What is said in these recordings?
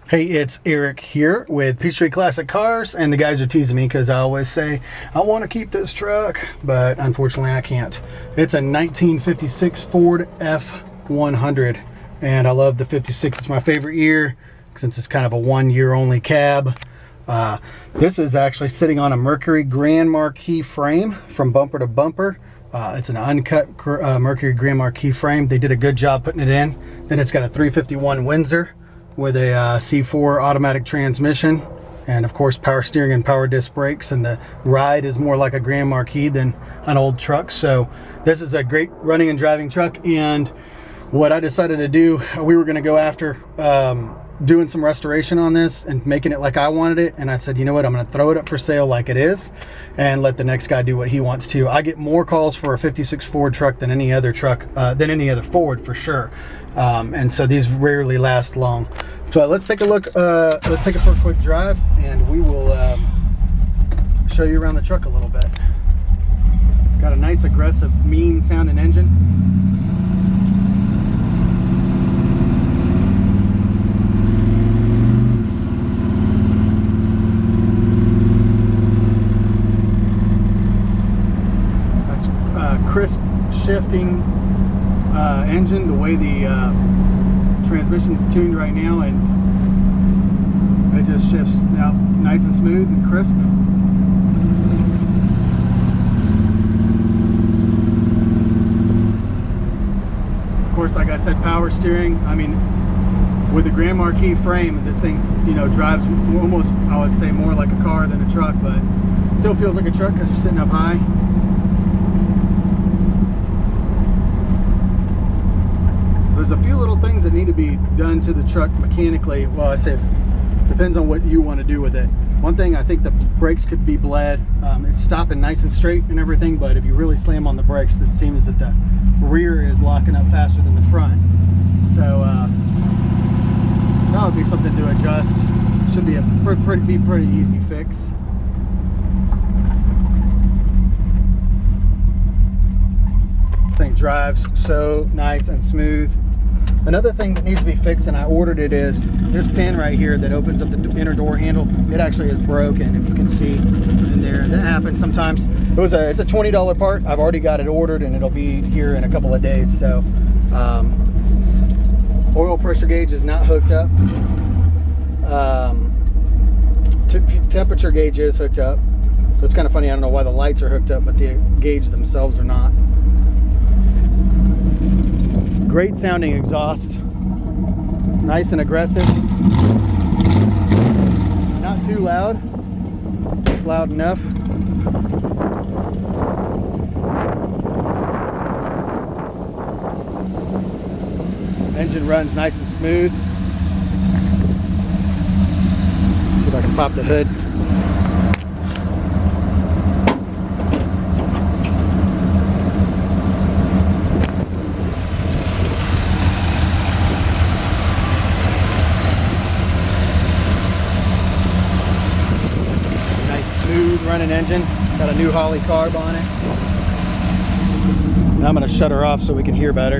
Hey, it's Eric here with Peachtree Classic Cars, and the guys are teasing me because I always say I want to keep this truck, but unfortunately I can't. It's a 1956 Ford F100, and I love the 56. It's my favorite year since it's kind of a 1 year only cab. This is actually sitting on a Mercury Grand Marquis frame from bumper to bumper. It's an uncut Mercury Grand Marquis frame. They did a good job putting it in. Then it's got a 351 Windsor with a C4 automatic transmission, and of course power steering and power disc brakes, and the ride is more like a Grand Marquis than an old truck. So this is a great running and driving truck, and what I decided to do, we were going to go after doing some restoration on this and making it like I wanted it, and I said, you know what, I'm going to throw it up for sale like it is and let the next guy do what he wants to. I get more calls for a 56 Ford truck than any other truck, than any other Ford for sure, and so these rarely last long. So let's take a look, let's take it for a quick drive, and we will show you around the truck a little bit. Got a nice aggressive mean sounding engine. Crisp shifting engine, the way the transmission's tuned right now, and it just shifts now nice and smooth and crisp. Of course, like I said, power steering. I mean, with the Grand Marquis frame, this thing, you know, drives almost, I would say, more like a car than a truck, but it still feels like a truck because you're sitting up high. There's a few little things that need to be done to the truck mechanically. Well, I say depends on what you want to do with it. One thing, I think the brakes could be bled. It's stopping nice and straight and everything, but if you really slam on the brakes, it seems that the rear is locking up faster than the front. So that would be something to adjust. Should be a pretty easy fix. This thing drives so nice and smooth. Another thing that needs to be fixed, and I ordered it, is this pin right here that opens up the inner door handle. It actually is broken, if you can see in there. That happens sometimes. It's a $20 part. I've already got it ordered, and it'll be here in a couple of days. So oil pressure gauge is not hooked up. Temperature gauge is hooked up. So it's kind of funny, I don't know why the lights are hooked up, but the gauge themselves are not. Great sounding exhaust, nice and aggressive, not too loud, just loud enough. Engine runs nice and smooth. See if I can pop the hood. Smooth running engine, got a new Holley carb on it. And I'm going to shut her off so we can hear better.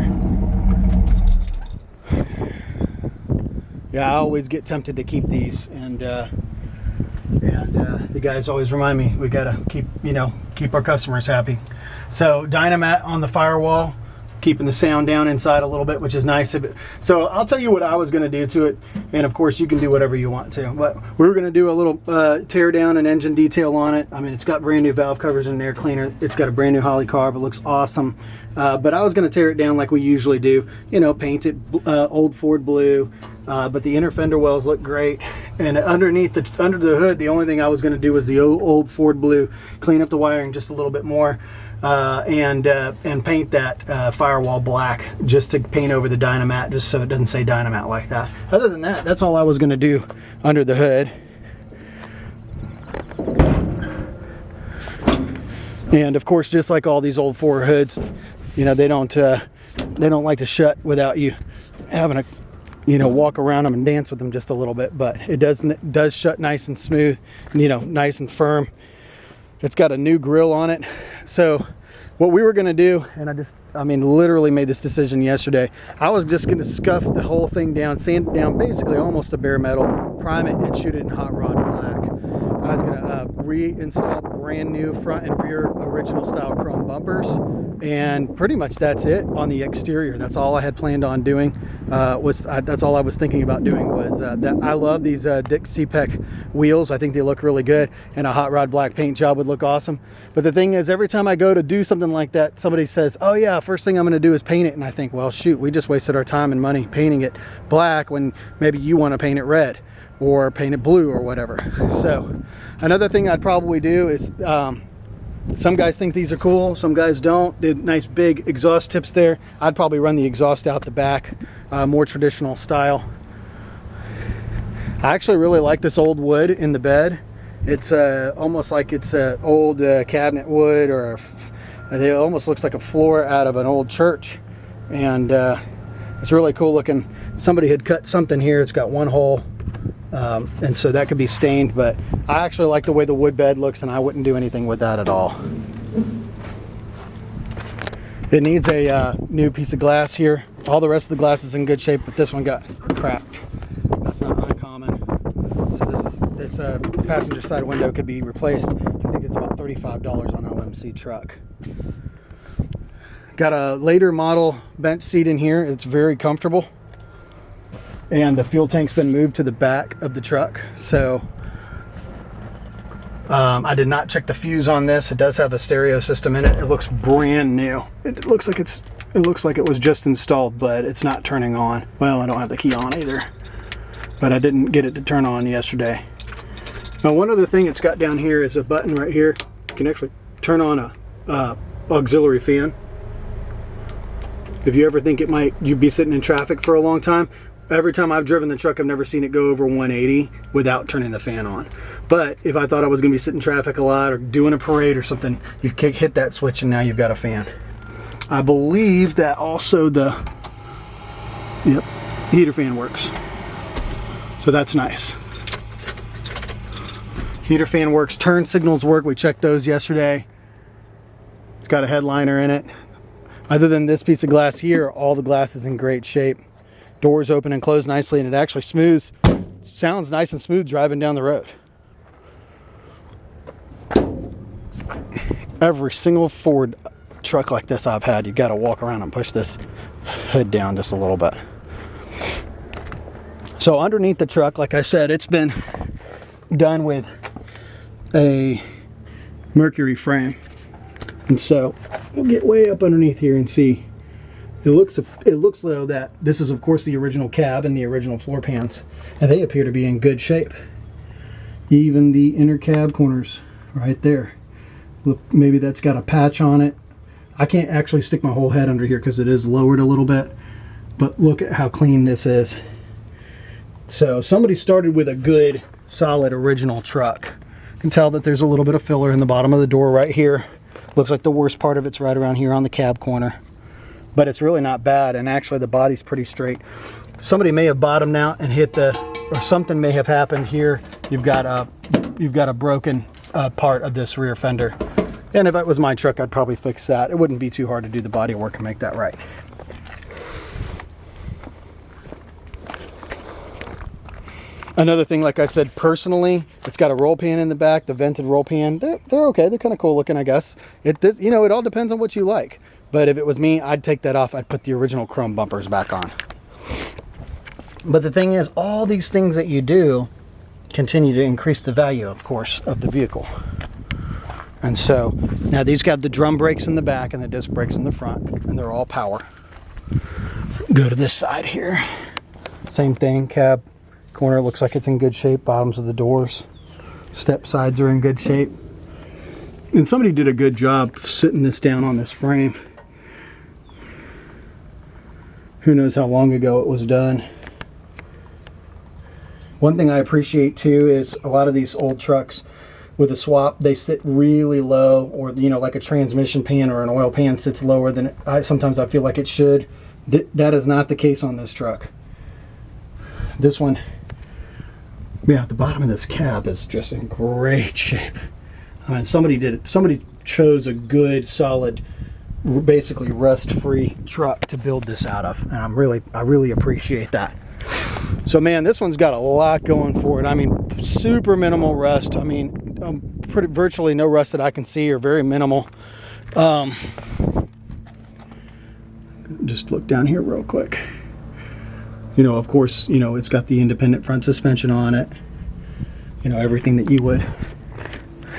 Yeah, I always get tempted to keep these, and the guys always remind me we got to keep our customers happy. So Dynamat on the firewall, keeping the sound down inside a little bit, which is nice. So I'll tell you what I was going to do to it, and of course you can do whatever you want to, but we were going to do a little tear down and engine detail on it. I mean, it's got brand new valve covers and an air cleaner. It's got a brand new Holley carb. It looks awesome, but I was going to tear it down like we usually do, you know, paint it old Ford blue, but the inner fender wells look great, and under the hood, the only thing I was going to do was the old Ford blue, clean up the wiring just a little bit more, and paint that firewall black, just to paint over the Dynamat, just so it doesn't say Dynamat like that. Other than that, that's all I was going to do under the hood. And of course, just like all these old Ford hoods, you know, they don't like to shut without you having to, you know, walk around them and dance with them just a little bit, but it does shut nice and smooth, you know, nice and firm. It's got a new grill on it. So what we were going to do, and I just I mean, literally made this decision yesterday. I was just gonna scuff the whole thing down, sand it down basically almost to bare metal, prime it and shoot it in hot rod black. I was gonna reinstall brand new front and rear original style chrome bumpers, and pretty much that's it on the exterior. That's all I had planned on doing. That's all I was thinking about doing was that I love these Dick CPEC wheels. I think they look really good, and a hot rod black paint job would look awesome. But the thing is, every time I go to do something like that, somebody says, oh yeah, first thing I'm gonna do is paint it. And I think, well, shoot, we just wasted our time and money painting it black when maybe you want to paint it red or paint it blue or whatever. So another thing I'd probably do is, some guys think these are cool, some guys don't. The nice big exhaust tips there. I'd probably run the exhaust out the back, more traditional style. I actually really like this old wood in the bed. It's almost like it's old cabinet wood, or it almost looks like a floor out of an old church. And it's really cool looking. Somebody had cut something here. It's got one hole. And so that could be stained, but I actually like the way the wood bed looks, and I wouldn't do anything with that at all. It needs a new piece of glass here. All the rest of the glass is in good shape, but this one got cracked. That's not uncommon. So this passenger side window could be replaced. I think it's about $35 on LMC truck. Got a later model bench seat in here. It's very comfortable. And the fuel tank's been moved to the back of the truck. So I did not check the fuse on this. It does have a stereo system in it. It looks brand new. It looks like it was just installed, but it's not turning on. Well, I don't have the key on either, but I didn't get it to turn on yesterday. Now, one other thing it's got down here is a button right here. You can actually turn on a auxiliary fan. If you ever think you'd be sitting in traffic for a long time, every time I've driven the truck, I've never seen it go over 180 without turning the fan on. But if I thought I was going to be sitting in traffic a lot or doing a parade or something, you hit that switch and now you've got a fan. I believe that also the heater fan works. So that's nice. Heater fan works. Turn signals work. We checked those yesterday. It's got a headliner in it. Other than this piece of glass here, all the glass is in great shape. Doors open and close nicely, and it actually sounds nice and smooth driving down the road. Every single Ford truck like this I've had, you got to walk around and push this hood down just a little bit. So underneath the truck, like I said, it's been done with a Mercury frame, and so we'll get way up underneath here and see. It looks though that this is of course the original cab and the original floor pans, and they appear to be in good shape. Even the inner cab corners right there. Look, maybe that's got a patch on it. I can't actually stick my whole head under here because it is lowered a little bit, but look at how clean this is. So somebody started with a good solid original truck. You can tell that there's a little bit of filler in the bottom of the door right here. Looks like the worst part of it's right around here on the cab corner, but it's really not bad, and actually the body's pretty straight. Somebody may have bottomed out and hit or something may have happened here. You've got a broken part of this rear fender, and if it was my truck, I'd probably fix that. It wouldn't be too hard to do the body work and make that right. Another thing, like I said, personally, it's got a roll pan in the back, the vented roll pan. They're okay. They're kind of cool looking, I guess. It all depends on what you like. But if it was me, I'd take that off. I'd put the original chrome bumpers back on. But the thing is, all these things that you do continue to increase the value, of course, of the vehicle. And so, now these got the drum brakes in the back and the disc brakes in the front, and they're all power. Go to this side here. Same thing, cab corner looks like it's in good shape. Bottoms of the doors, step sides are in good shape. And somebody did a good job sitting this down on this frame. Who knows how long ago it was done. One thing I appreciate too is a lot of these old trucks with a swap, they sit really low, or like a transmission pan or an oil pan sits lower than sometimes I feel like it should. That is not the case on this truck. This one, yeah, the bottom of this cab is just in great shape. I mean, somebody chose a good solid basically rust-free truck to build this out of, and I really appreciate that. So man, this one's got a lot going for it. I mean, super minimal rust. I mean, virtually no rust that I can see, or very minimal. Just look down here real quick. You know, of course, you know, it's got the independent front suspension on it. You know, everything that you would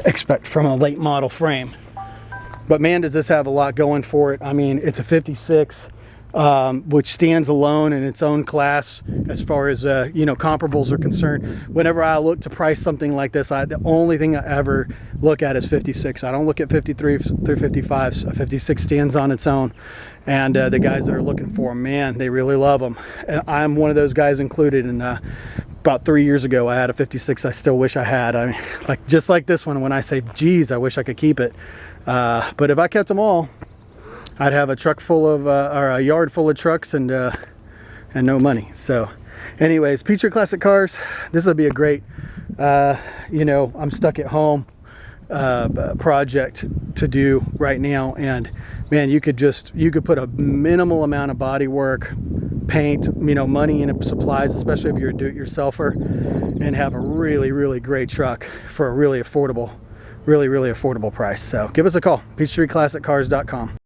expect from a late model frame. But man, does this have a lot going for it. I mean, it's a 56, which stands alone in its own class as far as, you know, comparables are concerned. Whenever I look to price something like this, the only thing I ever look at is 56. I don't look at 53s through 55s. A 56 stands on its own. And the guys that are looking for them, man, they really love them. And I'm one of those guys included. And about 3 years ago, I had a 56 I still wish I had. I mean, like, just like this one, when I say, geez, I wish I could keep it. But if I kept them all, I'd have a truck full of, or a yard full of trucks and no money. So anyways, Peachtree Classic Cars, this would be a great, you know, I'm stuck at home project to do right now. And man, you could put a minimal amount of body work, paint, you know, money and supplies, especially if you're a do-it-yourselfer, and have a really great truck for a really affordable price. So give us a call, peachtreeclassiccars.com.